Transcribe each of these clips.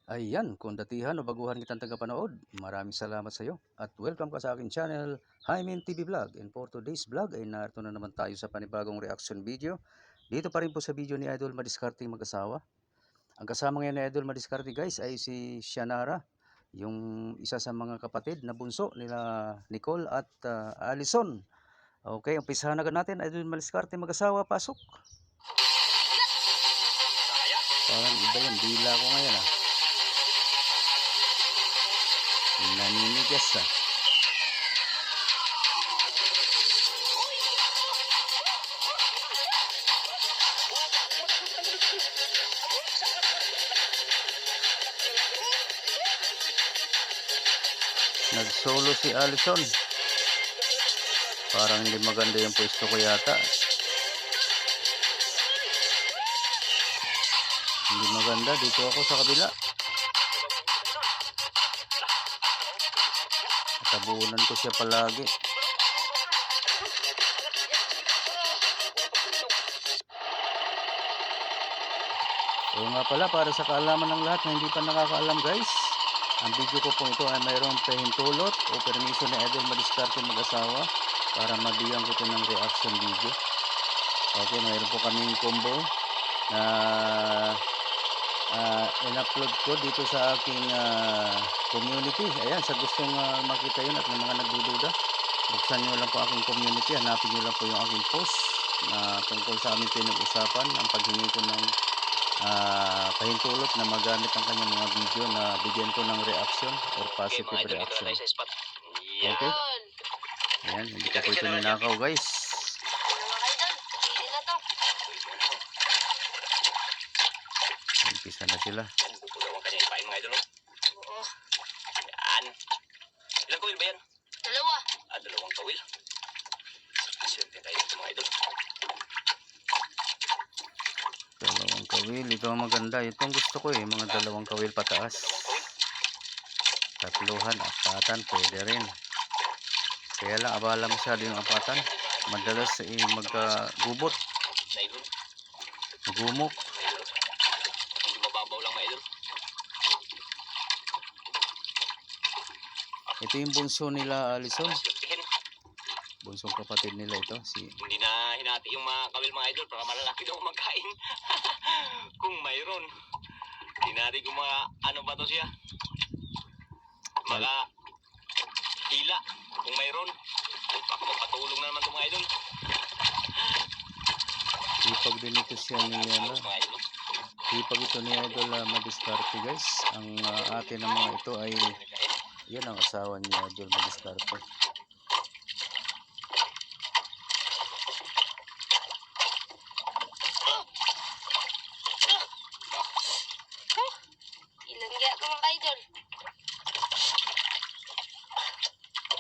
Ayan, kung datihan o baguhan kitang tagapanood, maraming salamat sa iyo at welcome ka sa aking channel, Hymen TV Vlog. And for today's vlog ay narito na naman tayo sa panibagong reaction video. Dito pa rin po sa video ni Idol Madiscarte mag-asawa. Ang kasama ngayon ni Idol Madiscarte guys ay si Shanara, yung isa sa mga kapatid na bunso nila Nicole at Allison. Okay, umpisahan na agad natin. Idol Madiscarte mag-asawa, pasok. Parang iba yung dila ko ngayon ah. Naninigas ah. Nag-solo si Allison. Parang hindi maganda yung pwesto ko yata. Hindi maganda. Dito ako sa kabila. Tabunan ko siya palagi. So nga pala, para sa kaalaman ng lahat na hindi pa nakakaalam guys, ang video ko po ito ay mayroong pahintulot o permiso ni Idol Madiscarte mag-asawa para mabigyan ko ito ng reaction video. Okay, mayroon po kaming combo na in-upload ko dito sa aking community. Ayan, sa gustong makita yun at ng mga nagdududa, buksan nyo lang po aking community, hanapin nyo lang po yung aking post na tungkol sa aming pinag-usapan ang paghingi ko ng pahintulot na magamit ang kanyang mga video na bigyan ko ng reaction or positive reaction. Okay? Ayan, hindi ko po ito ninakaw guys. Umpisa na sila. Ilang kawil ba yan? Dalawa. Dalawang kawil. Swerte tayo ito mga idol. Dalawang kawil. Ito ang maganda. Itong gusto ko eh. Mga dalawang kawil pataas. Tatluhan, apatan. Pwede rin. Kaya lang abala masyado yung apatan. Madalas magkagubot. Gumok. Hindi mababaw lang mga idol. Ito yung bunso nila Allison. Bunsong kapatid nila ito. Hindi na hinati yung mga kawil mga idol para malalaki daw magkain. Kung mayroon. Hinati ko mga ano ba to siya? Mga hila. Kung mayroon. Baka magpatulong na naman ito mga idol. Ipag din ito siya ni ipag ito ni Idol Madiscarte guys. Ang ate ng mga ito ay yan ang asawa ni Idol Madiscarte. Ilangga ko mga idol.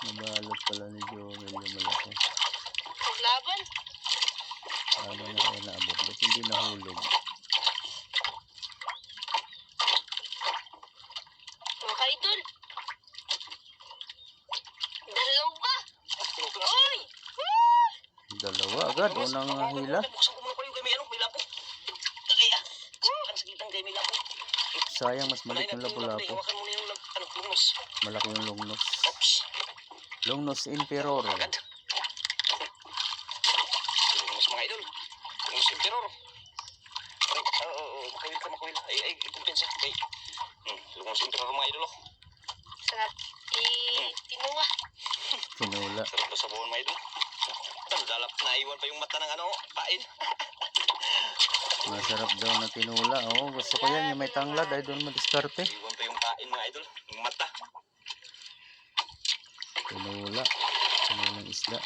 Nabalot pala ni Jomel yung malaki. Paglaban. Ano na kaya naabot? Ba't hindi nahulog? Mga idol. Dalawa. Oy! Dalawa agad. Unang hila. Buksan ko muna ko yung kay may ano, may lapo. Kaya, ang sakitan kay may lapo. Sayang mas maliit yung lapu-lapu. Hawakan mo na yung lungnos. Malaki yung longnos. Oops. Longnos Emperor. Agad. Lungnos mga idol. Lungnos Emperor. Makawil. Ay, kumpensa. Okay. Lungnos Emperor mga idol. Sarap. Tinuwa. Tinula. Sarap na sa buwan mga idol. Dalap na iwan pa yung mata ng ano, pain. Masarap daw na tinula. Oo, gusto ko yan. Yung may tanglad. Idol Madiscarte. Iwan pa yung pain mga idol. Yung mata. Tinula. Tinulang isda.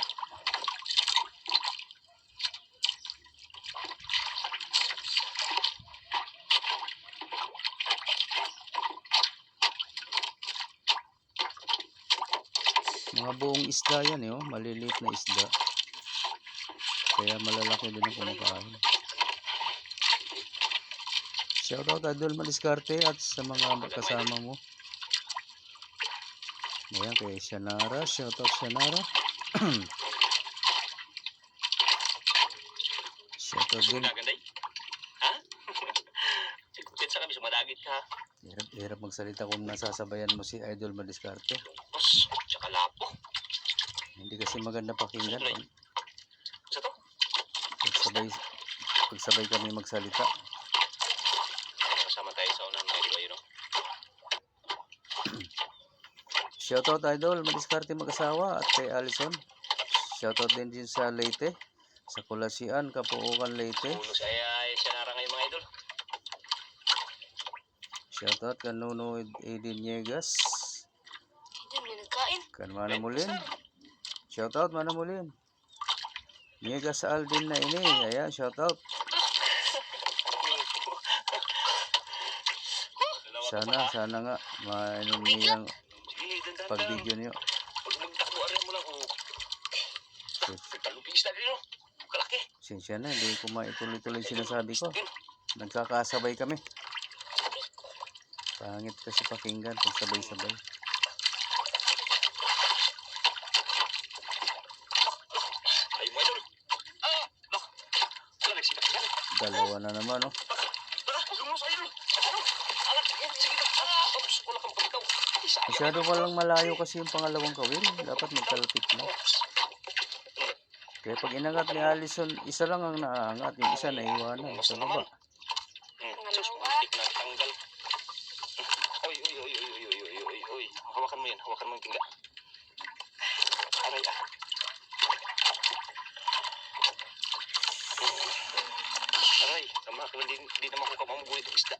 Mga buong isda yan eh, oh. Maliliit na isda. Kaya malalaki din ang kumakain. Shoutout Idol Madiscarte at sa mga kasama mo. Ayan kay Shanara. Shoutout Shanara. Shoutout din. Gaganday? Ha? Sa kami sumadagit ka. Hirap Hirap magsalita kung nasasabayan mo si Idol Madiskarte. Lungkos. Tsaka lapo. Hindi kasi maganda pakinggan pag Sa to? pagsabay kami magsalita. Kasama tayo sa unang mga idol, no? Shoutout Idol Madiskarte mag-asawa at kay Allison. Shoutout din sa Leyte, sa Kulasian, Kapuukan, Leyte. Ulo sa ay siya nara ngayon mga idol. Shoutout kan Nuno Edin Niegas, Idol, may nagkain. kan Manamulin. Shoutout Manamulin. Niegas sa Aldin na ini. Ayan, shoutout. Sana nga mainom niyang Sige, dandan pag-video niyo. Pag magtakbo, arin mo lang. Talupis na rin, no? Kalaki. Sinsya na, hindi ko maituloy-tuloy sinasabi ko. Nagkakasabay kami. Pangit kasi pakinggan kung sabay-sabay. Ay, mga idol. Lak. Wala, nagsikat yan. Dalawa na naman, oh. Lumos, idol. Alat, sige ka. Oops, wala kang pagkaw. Masyado palang malayo kasi yung pangalawang kawil. Dapat magkalapit na. Kaya pag inangat ni Allison, isa lang ang naaangat. Yung isa naiwanan sa baba. Sus, muntik na tanggal. Oy. Hawakan mo yan. Hawakan mo yung tingga. Aray, Aray, tama. Hindi naman ko kamamugulit ang isda.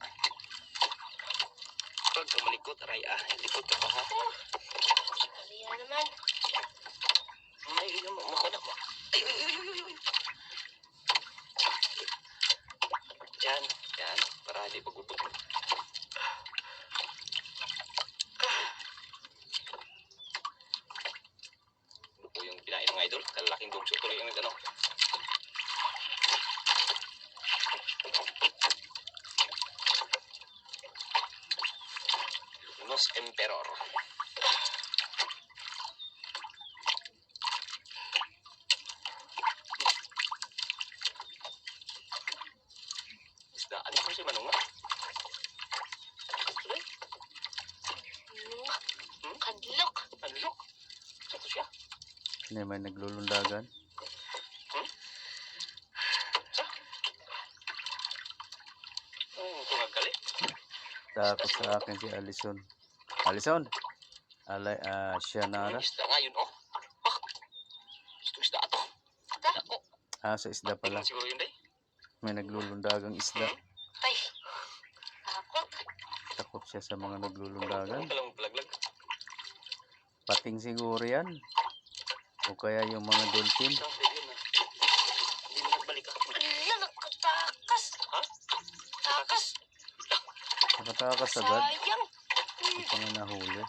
Pag malikot, aray, likot ka pa, ha? Kaya naman. Ay, makuna. Ay. Yan. Para hindi pagubot. Ito po yung pinain ng idol. Kalaking bugso tuloy yung ano. Lunos Emperor. Isda, ano si Manunga? Kadlok. Anlok? Saan siya? Hindi may naglulundagan. Tumagali. Takot sa akin si Allison. Allison! Siya nara. Isda nga yun, oh. Isda ato. Sa isda pala. Tingnan siguro yun, day. May naglulundagang isda. Ay. Takot. Takot siya sa mga naglulundagan. Walang palaglag. Pating siguro yan. O kaya yung mga dolphin. Saan tayo yun, Hindi mo nagbalik, Ala, nakatakas. Ha? Takas. Nakatakas agad. Sayang. Hindi pa nga nahuli.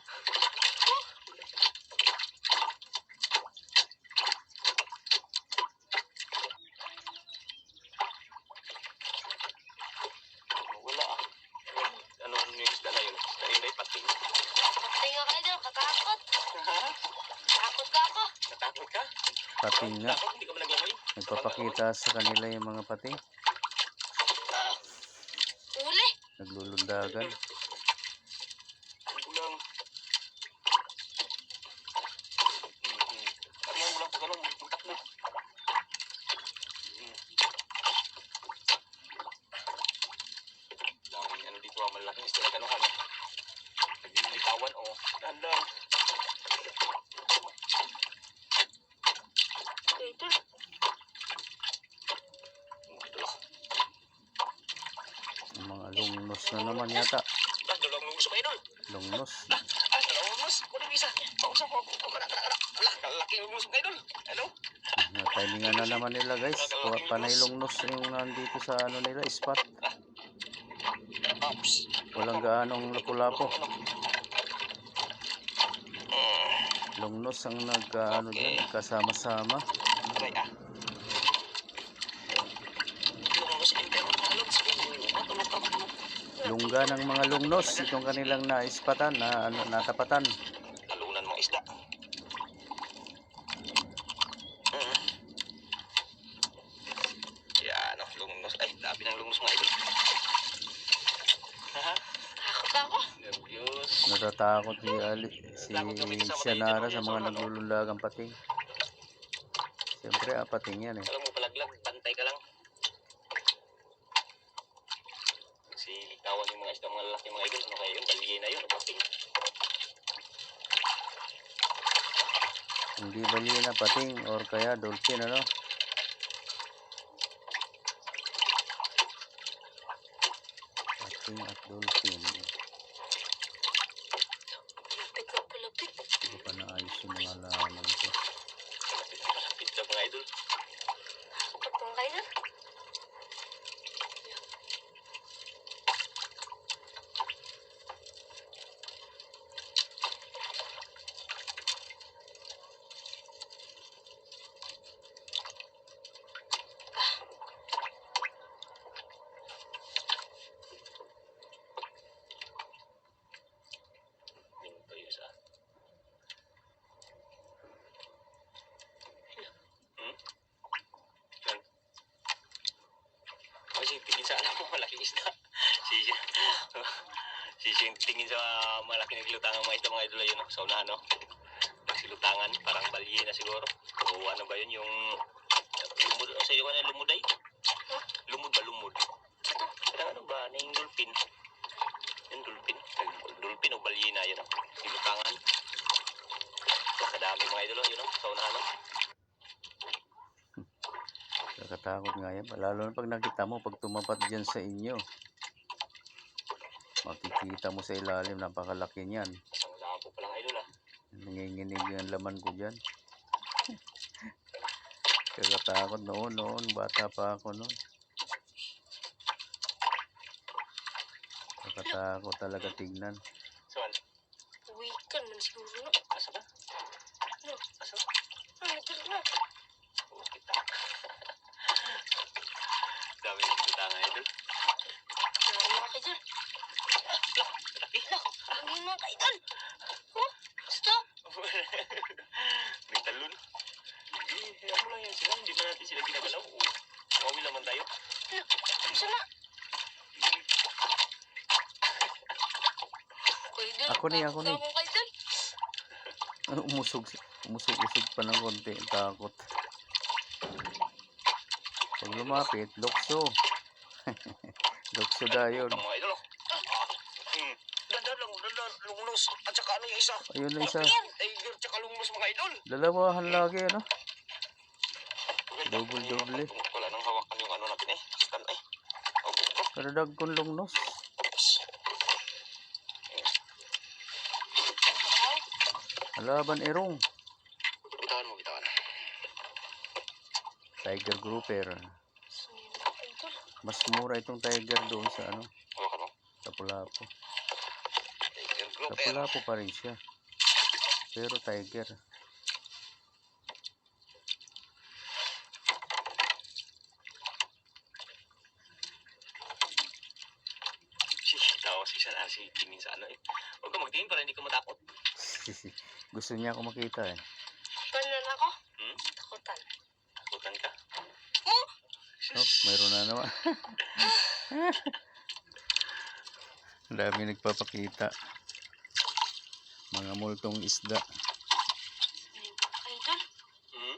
Wala, Ano yung isda na yun? Isda yun, day, pating. Patay nga kayo daw, katakot. Ha? Takot ka ako. Natakot ka? Pating nga. Takot, hindi ka ba naglangoy? Nagpapakita sa kanila yung mga pating. Uli. Naglulundagan. Ulang. Ano yung ulang pag ano? Magtakbo. Daming ano dito, malaking isda na kanuhan. Naglilitawan, oh. Dahan-dahan. Ito. Ito lang. Yung mga lungnos na naman yata. Dalawang lungos pa idol. Lungnos. Dalawang lungos. Kunin isa. Pausap mo. Laki lungos pa idol. Hello? Natimingan na naman nila guys. Panay lungnos yung nandito sa ano nila, spot. Ops. Walang gaanong lapu-lapo. Lungnos ang nagkaano dyan, kasama-sama. Aray, Lungos Emperor mga lods. Matulog ka. Lungga ng mga lungnos, itong kanilang naispatan, natapatan. Talunan mga isda. Yan, lungos. Ay, labi ng lungos mga idol. Takot ako. Natatakot si Lakot kami sa matay Sianara dyan, sa mga ano? naglululagang pating. Siyempre, pating yan eh. Alam mo, palaglag, bantay ka lang. Si kawan yung mga isda, mga lalaki, mga idol. Ano kaya yun? Baligay na yun. Pating. Hindi balina, pating, or kaya dolphin, ano? Pating at dolphin. Palapit na palapit. Hindi ko pa naayos yung mga laman ko. Malapit na mga idol. Takot mga kaidol. Minto yun sa... Yan. Kasi tingin sa alam mo, malaking isda. Sisi. Sisi yung tingin sa malaking naglutangan mga isda, mga idol yun, no? Sa unahan, no? Magsilutangan, parang balye na siguro. O ano ba yun, yung... Lumud, sa iyo ka na lumuday? Lumud ba, lumud? Ito. Parang ano ba, na yung dolphin? Yung dolphin. Dolphin o balye na yun, no? Silutangan. Kadami mga idol, yun, no? Sa unahan, no? Nakatakot nga yan. Lalo na pag nakita mo, pag tumapat dyan sa inyo, makikita mo sa ilalim, napakalaki niyan. Isang lapo pa lang idol, ah. Nanginginig ang laman ko dyan. Kakatakot noon, bata pa ako noon. Kakatakot talaga tignan. Saan? Uwikan man siguro no. Asa ba? No. Asa? Ito na. Oo, kita. Dami yung silutangan idol. Ano mga kaidol? Laki. Ano yung mga kaidol? Oh, basta. May talon. Hayaan mo lang yan sila. Hindi ba natin sila ginagalaw? Oo. Mawawil naman tayo. Basta na. Kaidol. Ako ni. Takot akong kaidol. Umusog pa ng konti. Takot. Pag lumapit, lokso. Lokso dayon. Ang mga idol. Dandan lang. Lunglos. At saka ano yung isa? Ayun na isa. Tiger tsaka lunglos mga idol. Dalawahan lagi, ano? Double. Wala nang hawakan yung ano natin eh. Scan eh. Oh, bukro. Karadag kong lungnos. Oops. Alaban erong. Bitawan mo, bitawan. Tiger grouper. Saan yung mga kaidol? Mas mura itong tiger doon sa ano, Hawakan mo. sa Pulapo. Tiger Sa grouper. Pulapo pa rin siya. Pero tiger. Tawa si Sana si tingin sa ano eh. Huwag ka magtingin para hindi ka matakot. Gusto niya ako makita eh. Tanan ako? Hmm? Takutan. Takutan ka. Oh! Oh, mayroon na naman. Ang dami nagpapakita. Mga multong isda. Ano yung mga kaidol? Hmm?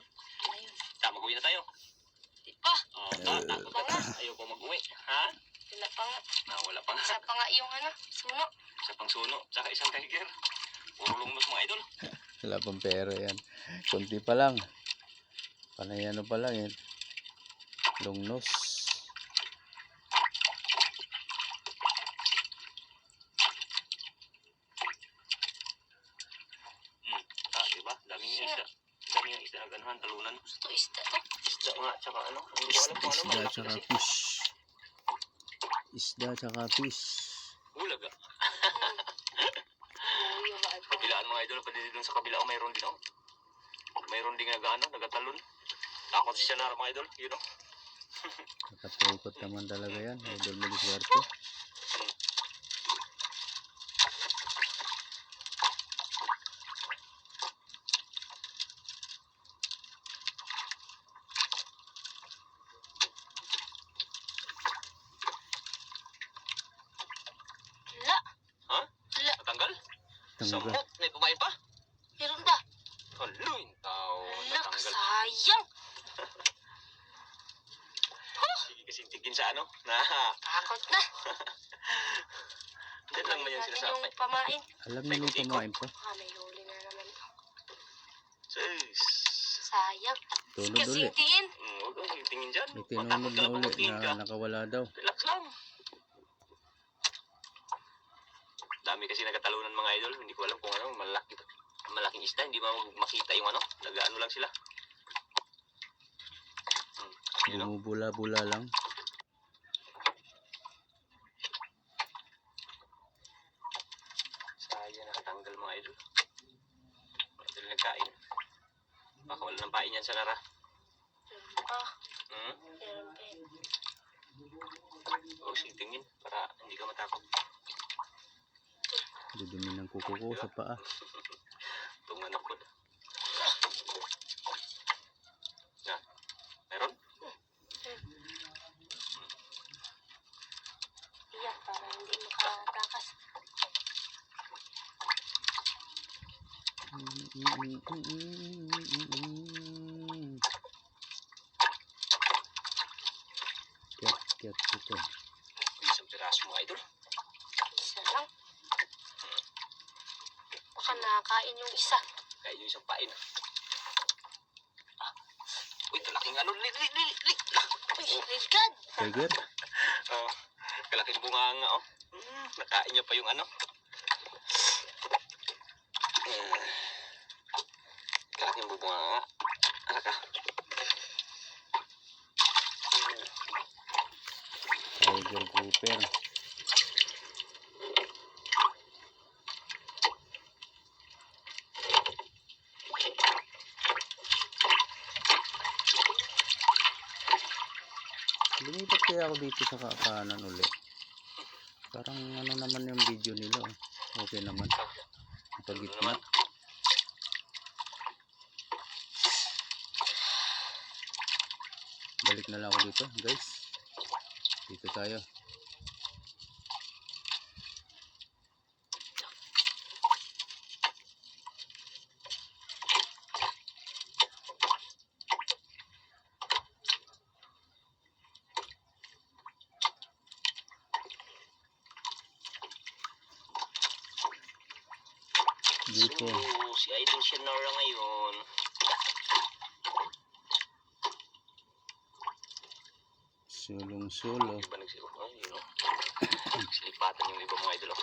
Ayun. Tama, uwi na tayo. Di pa. Oh, takot ka na. Ayaw ko mag-uwi. Ha? Wala pa nga. Wala pa nga. Isa pa nga yung ano, suno. Isa pang suno. Tsaka isang tiger. Puro lungnos mga idol. Wala pang pera yan. Kunti pa lang. Panay ano pa lang yan. Lungnos. Diba? Daming isda. Daming isda na ganuhan, talunan. Ito isda to. Isda nga, tsaka ano. Hindi ko alam kung ano. Isda Malaki tsaka kasi. fish. Isda tsaka fish. Bulag ah. Uy, yung mga Kabilaan mga idol. Pwede dun sa kabila. Mayroon din ako. Mayroon din nagatalon. Takot siya na mga idol. You know? Nakatukot naman talaga yan. Idol mo di swerte. Wala. Ha? Wala. Natanggal? Tanggal. Samot, may pamain pa. Meron ba? Hala, yung tao. Anak, Natanggal. sayang. Sige kasi tigin sa ano. Na. Takot na. Diyan lang man yung Natin sinasabi. yung pamain. Alam niyo may pamain pa. Baka may huli na naman. Sis. Sayang. Tunod Kasing uli. tingin. Huwag kang tingin dyan. May Matakot tinunod ka na uli pumatingin ka. na nakawala daw. Relax lang. Dami kasi nagkatalunan mga idol. Hindi ko alam kung ano, malaking isda. Hindi ba makita yung ano. Nag-ano lang sila. Yun o. Bumubula-bula lang. Sayang nakatanggal mga idol. Idol nagkain. Baka wala ng pain yan sa nara. Meron pa. Hmm? Meron pa. Huwag sitingin para hindi ka matakot. Dudumi ng kuko ko sa paa. Tungan ako. Na, meron? Iyak para hindi makatakas. Kiyat ito. Isang piraso mga idol. Isa lang. Baka nakakain yung isa. Kaya yung isang pain. Uy, kalaking ano. Uy, Rilgad. Tiger? Oh, kalaking bunganga oh. Nakain niya pa yung ano. Kalaking bunganga. Ano ka? Tiger grouper. Lumipat kaya ako dito sa kanan ulit. Parang ano naman yung video nila. Okay naman. Napagitna. Balik na lang ako dito guys. Dito tayo. Dito. So, si Idol Shenora ngayon. Sulong-sulo. Iba nagsiro. Ay, yun o. Silipatan yung iba mga idol. Oh.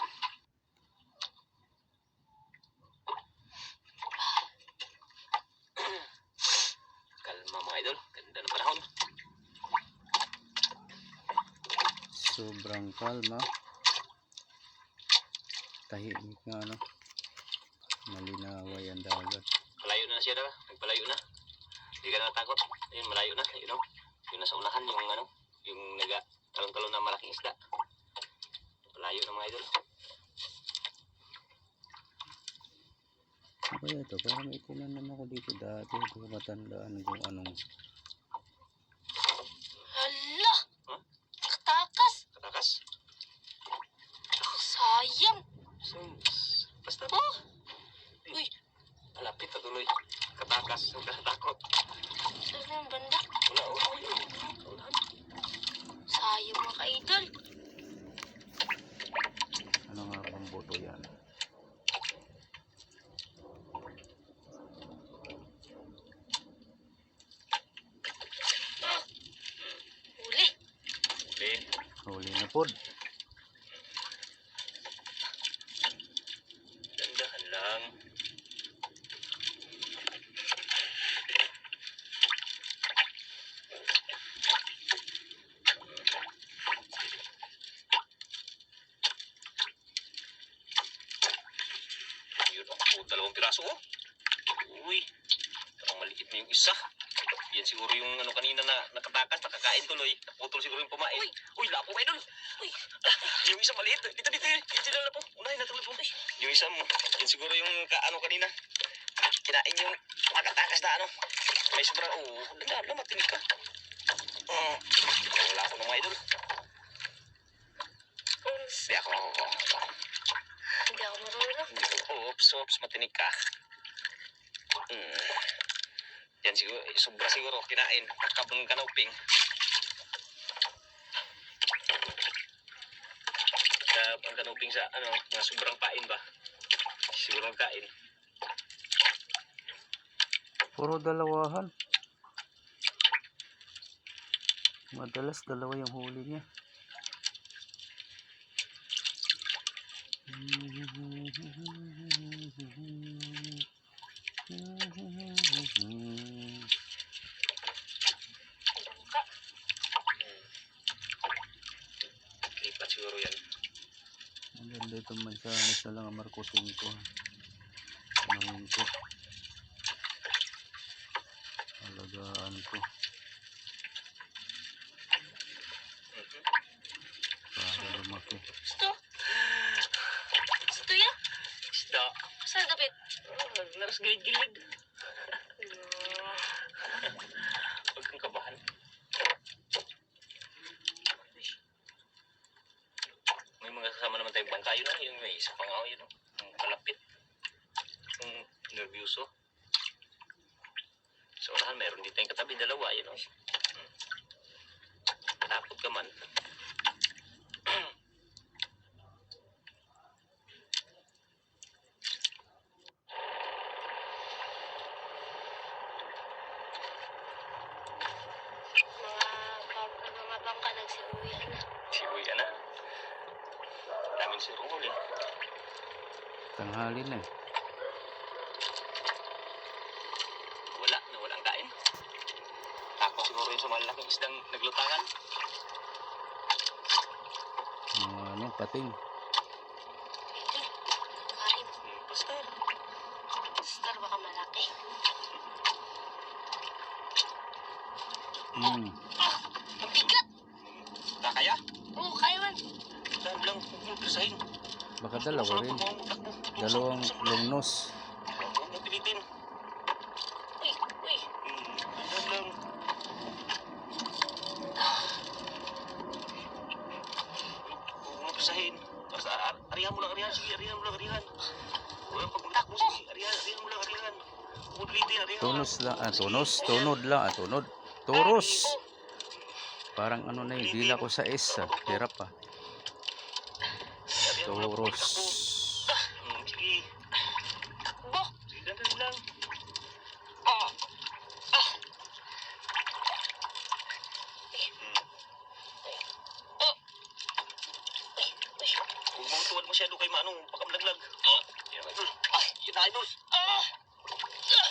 Kalma mga idol. Ganda ng panahon. Sobrang kalma. Tahimik nga ano. Malinaway ang dagat. Malayo na siya na. Nagpalayo na. Hindi ka na natakot. Ayun, malayo na. Yun o. Yung nasa unahan yung ano. Yung talon-talon na malaking isda. Malayo na mga idol. Kaya ito, parang may tinanan ako dito dati. Hindi ko matandaan kung anong. Hala! Huh? Katakas! Katakas. Sayang! So, basta. Oh! Uy! Malapit na tuloy. Katakas. Huwag ka natakot. Saan yung banda? Wala, wala. Wala. Sayang mga ka-idol. Ano nga bang boto yan? Huli. Okay. Huli na pod. Dandahan lang. Yun ako, dalawang piraso oh. Uy, parang maliit na yung isa. Yan siguro yung ano kanina na nakatakas, nakakain tuloy. Naputol siguro yung pamain. Uy, lapo kayo dun. Uy! Yung isa maliit. Dito, dito. Dito na lapo. Unahin na tuloy po. Yung isa mo. Yan siguro yung ano kanina. Kinain yung nakatakas na ano. May sobrang, danda, matinig ka. Wala ako ng mga idol. Hindi ako Hindi ako marunong. Hindi ko, Oops, matinik ka. Yan siguro, sobra siguro kinain. Kakabang kanuping. Ang kanuping sa, mga sobrang kain ba? Siguro kain. Puro dalawahan. Madalas dalawa yung huli niya. Lipat siguro yan. Maganda itong mansanas na lang ang markutin ko. Anuhin ko. Alagaan ko. Para lumaki. Gusto? Gusto yan? Isda. Saan gabit? Naras gilid-gilid. Huwag kang kabahan. May mga kasama naman tayong bantayo na. Yung may isa pang ako yun. Yung palapit. Yung nervyoso. So, unahan, meron dito yung katabi. Dalawa, yun o. Takot ka man. Mga bangka nagsiuwian na. Sibuy ka na. Daming sirungol eh. Tanghali na eh. Walang kain. Takot siguro yung sa malalaking isdang naglutangan. Ano, pating. Kain. Basta. Star baka malaki. Hmm. Ang bigat! Kakaya? Oo, kaya man. Saan lang pagsahin? Baka dalawa rin. Dalawang long nose. Huwag mo pilitin. Uy. Saan lang. Huwag mo pagsahin. Basta arihan mo lang, arihan. Sige, arihan mo lang, arihan. Huwag pagmutak mo, sige. Arihan mo lang, arihan. Huwag mo pilitin, arihan. Tunos lang. Tunos. Tunod lang. Tunod. Turos. Parang ano na yung dila ko sa S. Hirap pa. Turos. Sige. Bo! Sige, dandan lang. Huwag mong tuwad masyado kay Manong. Pakamlaglag. Yan, idol. Yun na, idol.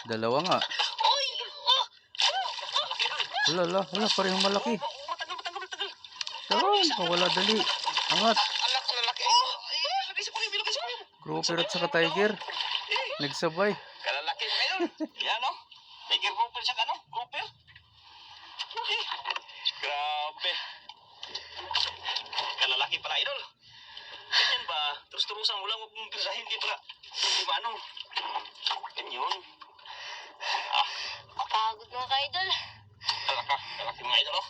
Dalawa nga. Uy! Wala. Parehong malaki. Matagal. Saan? Wala dali. Angat. Alak na laki. Lagay sa kulim. Grouper at saka tiger. Nagsabay. Kalalaki na idol. Yan, no? Tiger grouper siya ka, no? Grouper. Grabe. Kalalaki para, idol. Ganyan ba? Terus-terusan mo lang. Huwag mong pirahin kayo para hindi ba, ano? Ganyan. Pagod mga ka-idol. Kalaki mga idol, no?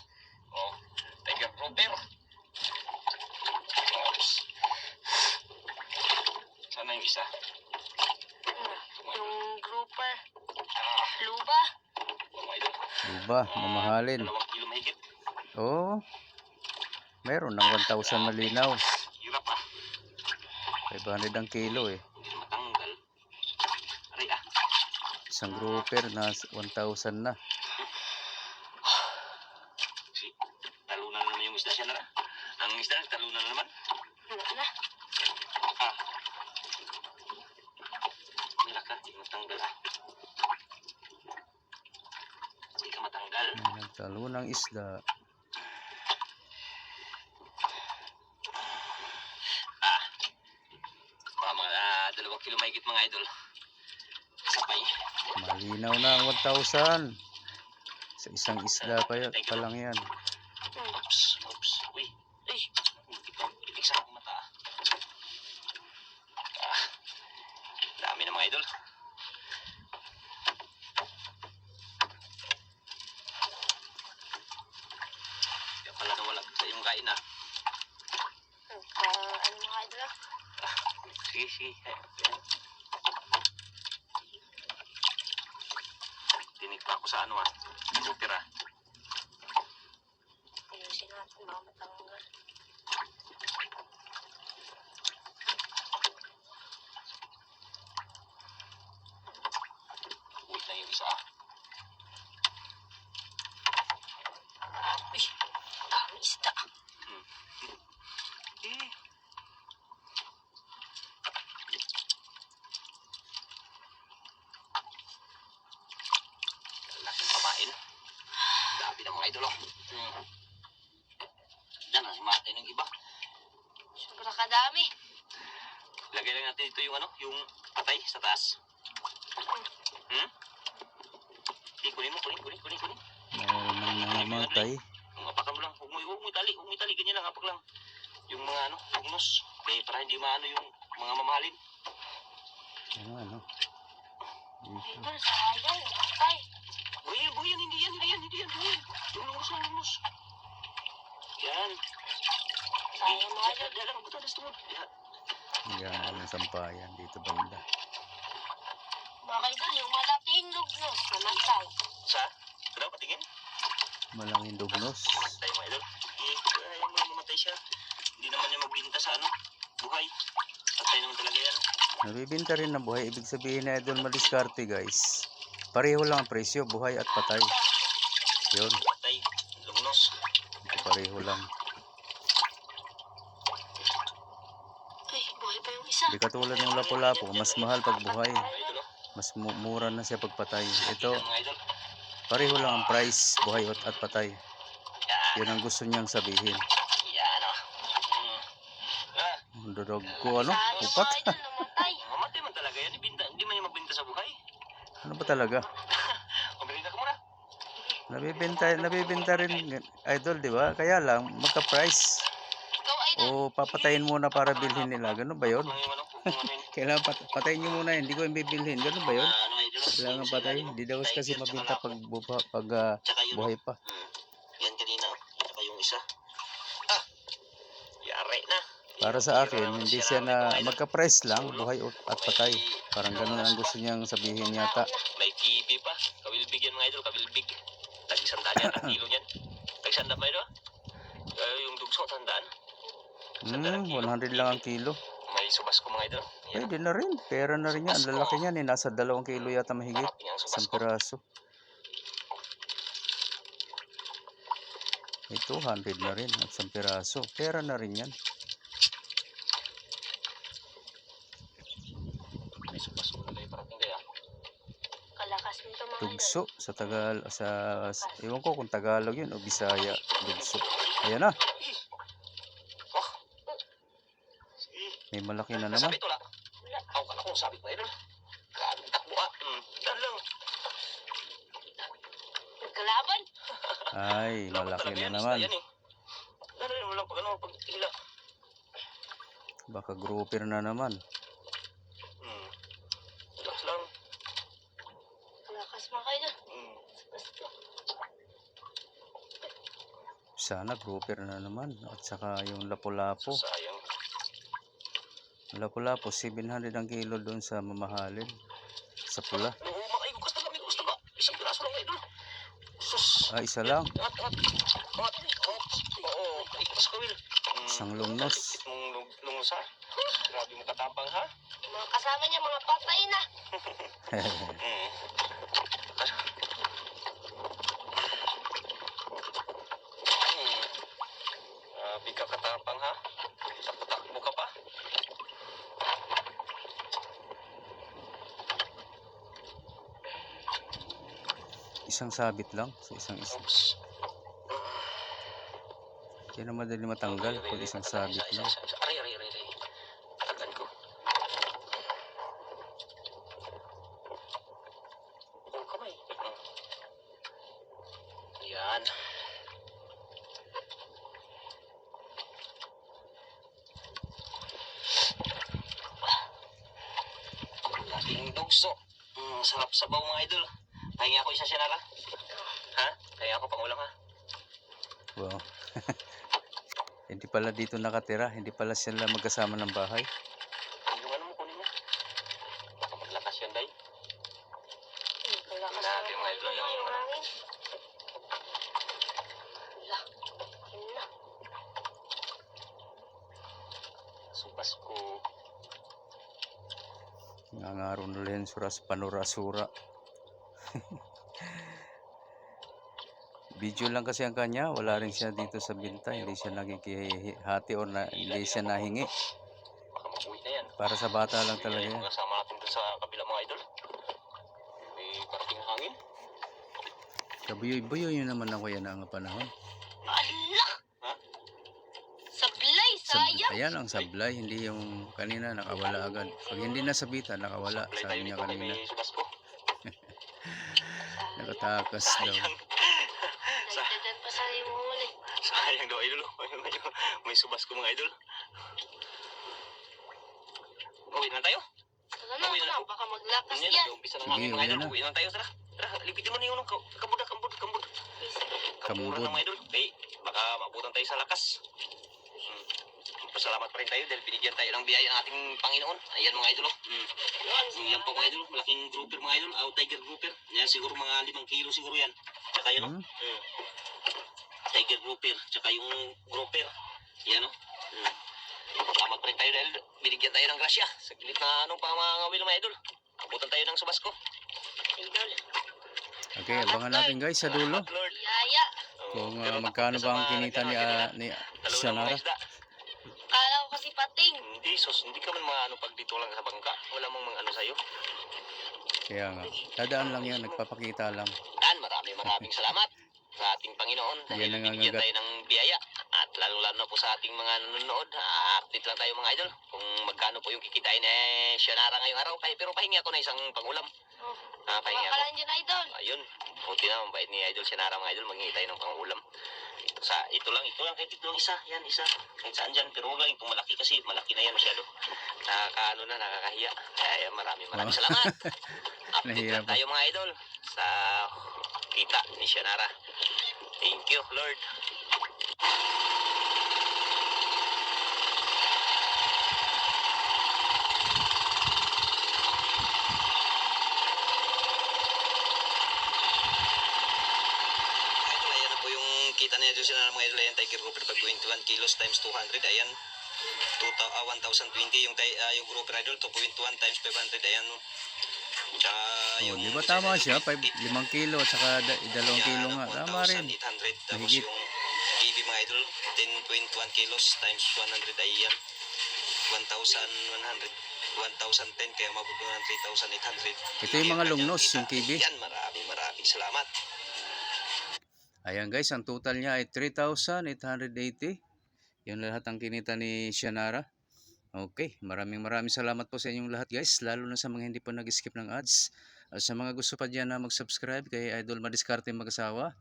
Oh, tiger grouper. Oops. Sana yung isa. Yung grouper. Ah, Luba. mga idol. Diba? Mamahalin. 2 kilo mahigit. Oo. Meron ng 1,000 malinaw. Hirap ah. 500 ang kilo eh. Hindi na matanggal. Aray ah. Isang grouper na 1,000 na. Si, talunan na naman yung isda siya na. Ang isda, talunan na naman. Wala na. Ah. Wala ka, hindi matanggal ah. Hindi ka matanggal. Nagtalo ng isda. Mga 2 kilo mahigit mga idol. Sabay. Malinaw na ang 1,000. Sa isang isda pa lang yan. Oops. Uy. Itik sa akong mata. Dami na mga idol. Kaya pala nawala sa iyong kain ah. Ano mga idol? Sige. Nanginginig pa ako sa ano Grouper Ayusin natin, baka matanggal. Wait na yung isa Uy, dami isda. Eh. Laking pamain. Grabe ng mga idol Yan ang himatay ng iba. Sobra kadami. Lagay lang natin ito yung yung patay sa taas. Kunin mo, kunin. Mga matay. Apakan mo lang, huwag mo itali, ganyan lang, apak lang. Yung mga ugnos, para hindi maano yung mga mamahalin. Ano? Idol, sayang. Matay. Buyan, hindi yan. Yung lungos. Yan. Sayang mga idol. Yan lang, buta, tungod. Yan ang sampayan dito banda. Mga idol, yung malaking lugnos. Namatay. Sa? Ano, patingin? Malangin dugnos. Mamatay mga idol. Ayaw mo mamatay siya. Hindi naman niya magbinta sa buhay. Patay naman talaga yan. Nabibinta rin na buhay. Ibig sabihin na idol madiskarte guys. Pareho lang ang presyo, buhay at patay. Yun, Patay, lungnos. pareho lang. Ay, buhay pa yung isa. Di katulad ng lapu-lapu, mas mahal pag buhay. Mga idol, Mas mura na siya pag patay. Ito, Yan, mga idol. pareho lang ang price, buhay at patay. Yan. Yun ang gusto niyang sabihin. Yan Durog ko ano? Sayang Upat? mga idol, namatay. Mamatay man talaga yan. Hindi man yung magbinta sa buhay. Ano ba talaga? Magbinta ka muna. Nabibenta rin idol, di ba? Kaya lang, magka-price. Ikaw, idol. O papatayin muna para bilhin nila. Ganun ba yun? Kung yung yun. Kailangan patayin nyo muna yun. Hindi ko yung bibilhin. Ganun ba yun? Idol. Kailangan patayin. Hindi daw kasi mabinta pag Tsaka yun. buhay pa. Yan kanina. Tsaka yung isa. Yari na. Para sa akin, hindi siya na magka-price lang, buhay at patay. Parang ganun ang gusto niyang sabihin yata. May TV pa. Kabilbig yan mga idol. Kabilbig. Tag-isandaan yan. Ang kilo yan. Tag-isandaan ba ito? Yung dugso, tandaan. 100 lang ang kilo. May subas ko mga idol. Yan. Pwede na rin. Pera na rin yan. Ang lalaki niyan eh. Nasa 2 kilo yata mahigit. Marami ang subas Isang ko. piraso. Ito, 100 na rin. At isang piraso. Pera na rin yan. May subas ko na parating kaya. Kalakas nito mga idol. Dugso. Ewan ko kung Tagalog yun o Bisaya. Dugso. Ayan na. May malaki na naman. Sabit wala. Ako ka na kung sabit mga idol. Grabe takbo Dan lang. Nagkalaban. Ay, malaki na naman. Yan eh. Lalo yun walang pag hila. Baka grouper na naman. Relax lang. Kalakas mga idol. Basta. Sana grouper na naman. At saka yung lapu-lapu. Sayang. Lapu-lapu, 700 ang kilo doon sa mamahalin. Sa pula. Oo, mga idol. Gusto ka. Isang piraso lang idol. Sus. Ah, isa lang. Angat. Oo. Ikas ka, Will. Isang lungnos. Mong lungnos ha. Grabe mo katapang ha. Yung mga kasama niya, mga patay na. Grabe ka katapang ha. Takbo ka pa. Isang sabit lang. So, isang isa. Oops. Yan ang madali matanggal pag isang sabit lang. Aray. Tagal ko. Oh, kamay. Yan. Laking dugso. Sarap sabaw mga idol. Pahinga ako isa sinara. Ha? Pahinga ako pangulang ha. Wow. Hindi pala dito nakatira. Hindi pala sila magkasama ng bahay. Yung ano mo kunin mo. Baka maglakas yan day. Kaya Malakas natin mga idol yung yung hangin. Wala. Yun na. subas ko. Nangaroon ulit suras panurasura. Video lang kasi ang kanya, wala rin siya dito sa binta, hindi siya nagkikihati o hindi siya nahingi. Baka mag-uwi na yan. Para sa bata lang talaga yan. Kasama natin dun sa kabila mga idol. May parating hangin. Kabuyoy-buyoy yun naman ako yan ang panahon. Ala! Ha? Sablay, sayang. Ayan ang sablay, hindi yung kanina nakawala agad. Pag hindi nasabitan, nakawala. Play tayo Sabi niya dito kay kanina, may subas ko. nakatakas daw. Sayang. Nagdadan pa sa yung huli. Sayang daw idol. May subas ko mga idol. Uwi na tayo. Tara na, tara. Baka maglakas Yan, yan. umpisa ng Sige, hangin mga uwi idol. na. Uwi na tayo. Tara. Tara, lipitin mo na yung kambud. Kamburan Kambud. ng mga idol. Eh, baka mabutan tayo sa lakas. Pasalamat pa rin tayo dahil binigyan tayo ng biyaya ng ating Panginoon. Ayan mga idol. Yan po mga idol. Malaking grouper mga idol. Tiger grouper. Yan siguro mga 5 kilo siguro yan. Tsaka yun. Tiger grouper. Tsaka yung grouper. Yan o. Salamat pa rin tayo dahil binigyan tayo ng grasya. Sa gilid na anong pangangawil mga idol. Abutan tayo ng subas ko. Idol. Okay, abangan natin guys sa dulo. Salamat, Lord. Yaya. Kung Pero magkano ba ang kinita ni Dalawa ng Shanara. mga isda. Kala ko kasi pating. Hindi, sos, hindi ka man maano pag dito lang sa bangka. Wala mong mga ano sa'yo. Kaya nga, dadaan lang yan, nagpapakita lang. Dan, maraming salamat sa ating Panginoon dahil Yan ang binigyan nangangagat. tayo ng biyaya. At lalo-lalo na po sa ating mga nanonood, update lang tayo mga idol kung magkano po yung kikitain ni Shanara ngayong araw. Pero pahingi ako na isang pangulam. Oh. Pahingi Baka ako. lang dyan, idol. Ayun, buti na, mabait ni Idol Shanara mga idol, maghingi tayo ng pangulam. Ito lang, kahit ito lang isa, yan isa, kahit saan dyan, pero huwag lang itong malaki kasi, malaki na yan masyado. Nakakahiya. Kaya maraming salamat. Update Nahiya lang pa. tayo mga idol sa kita ni Shanara. Thank you, Lord. Idol, ayan na po yung kita niya doon sila mga idol. Ayan, Tiger Grouper pag 21 kilos times 200. Ayan, 1,020 yung grouper idol. 2.1 times 500. Ayan, tsaka Oh, di ba tama siya? 5 kilo at saka 2 kilo nga. Tama rin. 1,800. Tapos Mahigit. yung KB mga idol, 10.1 kilos times 100. Ayan, 1,100. 1,010 kaya mabubuo ng 3,800. Ito yung mga lungnos, yung KB. Yan, maraming salamat. Ayan guys, ang total niya ay 3,880. Yun lahat ang kinita ni Shanara. Okay, maraming salamat po sa inyong lahat guys. Lalo na sa mga hindi pa nag-skip ng ads. Sa mga gusto pa dyan na mag-subscribe kay Idol Madiskarte Mag-asawa.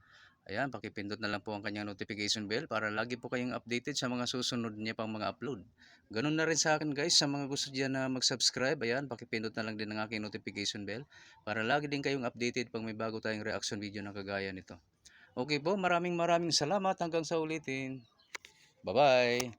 Ayan, pakipindot na lang po ang kanyang notification bell para lagi po kayong updated sa mga susunod niya pang mga upload. Ganun na rin sa akin guys, sa mga gusto dyan na mag-subscribe, ayan, pakipindot na lang din ang aking notification bell para lagi din kayong updated pag may bago tayong reaction video na kagaya nito. Okay po, maraming salamat hanggang sa ulitin. Bye-bye!